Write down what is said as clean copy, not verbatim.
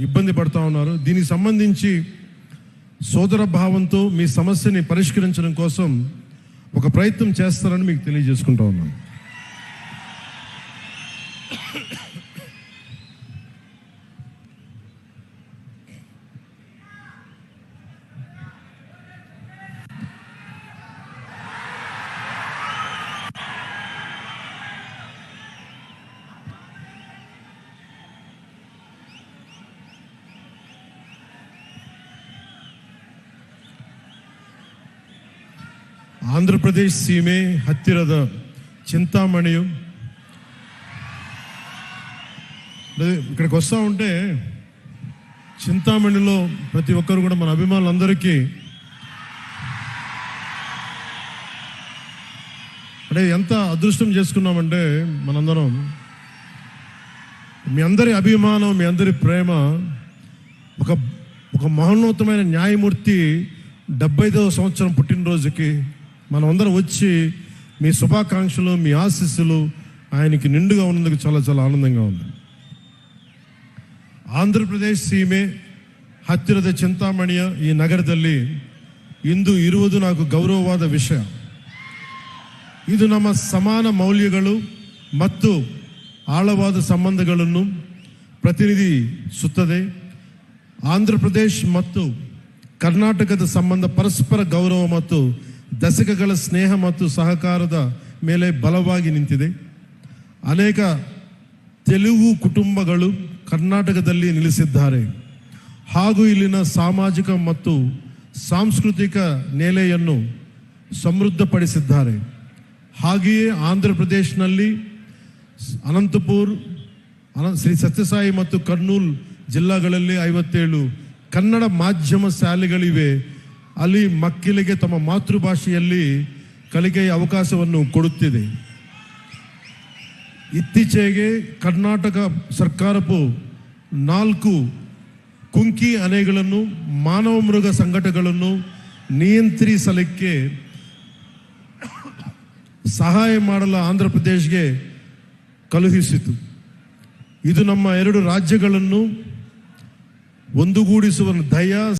ఇబ్బంది పడుతూ ఉన్నారు. దీనికి సంబంధించి సోదర భావంతో మీ సమస్యని పరిష్కరించడం కోసం ఒక ప్రయత్నం చేస్తారని మీకు తెలియజేసుకుంటా ఉన్నాను. ಆಂಧ್ರಪ್ರದೇಶ ಸೀಮೆ ಹತ್ತಿರದ చింతామణియు ఇక్కడికి వస్తూ ఉంటే చింతామణిలో ప్రతి ఒక్కరు కూడా మన అభిమానులందరికీ అంటే ఎంత అదృష్టం చేసుకున్నామంటే మనందరం మీ అందరి అభిమానం, మీ అందరి ప్రేమ ఒక మహోన్నతమైన న్యాయమూర్తి 75వ సంవత్సరం పుట్టినరోజుకి మనం అందరం వచ్చి మీ శుభాకాంక్షలు, మీ ఆశీస్సులు ఆయనకి నిండుగా ఉన్నందుకు చాలా చాలా ఆనందంగా ఉంది. ಆಂಧ್ರಪ್ರದೇಶ ಸೀಮೆ ಹತ್ತಿರದ చింతామಣಿಯ ಈ ನಗರದಲ್ಲಿ ಇಂದು ಇರುವುದು నాకు ಗೌರವವಾದ ವಿಷಯ. ಇದು ನಮ್ಮ ಸಮಾನ ಮೌಲ್ಯಗಳು ಮತ್ತು ಆಳವಾದ ಸಂಬಂಧಗಳನ್ನು ಪ್ರತಿನಿಧಿಸುತ್ತದೆ. ಆಂಧ್ರಪ್ರದೇಶ ಮತ್ತು ಕರ್ನಾಟಕದ ಸಂಬಂಧ ಪರಸ್ಪರ ಗೌರವ ಮತ್ತು ದಶಕಗಳ ಸ್ನೇಹ ಮತ್ತು ಸಹಕಾರದ ಮೇಲೆ ಬಲವಾಗಿ ನಿಂತಿದೆ. ಅನೇಕ ತೆಲುಗು ಕುಟುಂಬಗಳು ಕರ್ನಾಟಕದಲ್ಲಿ ನೆಲೆಸಿದ್ದಾರೆ ಹಾಗೂ ಇಲ್ಲಿನ ಸಾಮಾಜಿಕ ಮತ್ತು ಸಾಂಸ್ಕೃತಿಕ ನೆಲೆಯನ್ನು ಸಮೃದ್ಧಪಡಿಸಿದ್ದಾರೆ. ಹಾಗೆಯೇ ಆಂಧ್ರಪ್ರದೇಶನಲ್ಲಿ ಅನಂತಪುರ, ಶ್ರೀ ಸತ್ಯಸಾಯಿ ಮತ್ತು ಕರ್ನೂಲ್ ಜಿಲ್ಲಾಗಳಲ್ಲಿ 57 ಕನ್ನಡ ಮಾಧ್ಯಮ ಶಾಲೆಗಳಿವೆ. ಅಲ್ಲಿ ಮಕ್ಕಳಿಗೆ ತಮ್ಮ ಮಾತೃಭಾಷೆಯಲ್ಲಿ ಕಲಿಕೆಯ ಅವಕಾಶವನ್ನು ಕೊಡುತ್ತಿದೆ. ಇತ್ತೀಚೆಗೆ ಕರ್ನಾಟಕ ಸರ್ಕಾರವು 4 ಕುಂಕಿ ಆನೆಗಳನ್ನು ಮಾನವ ಮೃಗ ಸಂಘಟನೆಗಳನ್ನು ನಿಯಂತ್ರಿಸಲಿಕ್ಕೆ ಸಹಾಯ ಮಾಡಲು ಆಂಧ್ರಪ್ರದೇಶಗೆ ಕಳುಹಿಸಿತು. ಇದು ನಮ್ಮ 2 ರಾಜ್ಯಗಳನ್ನು ಒಂದುಗೂಡಿಸುವ ದಯ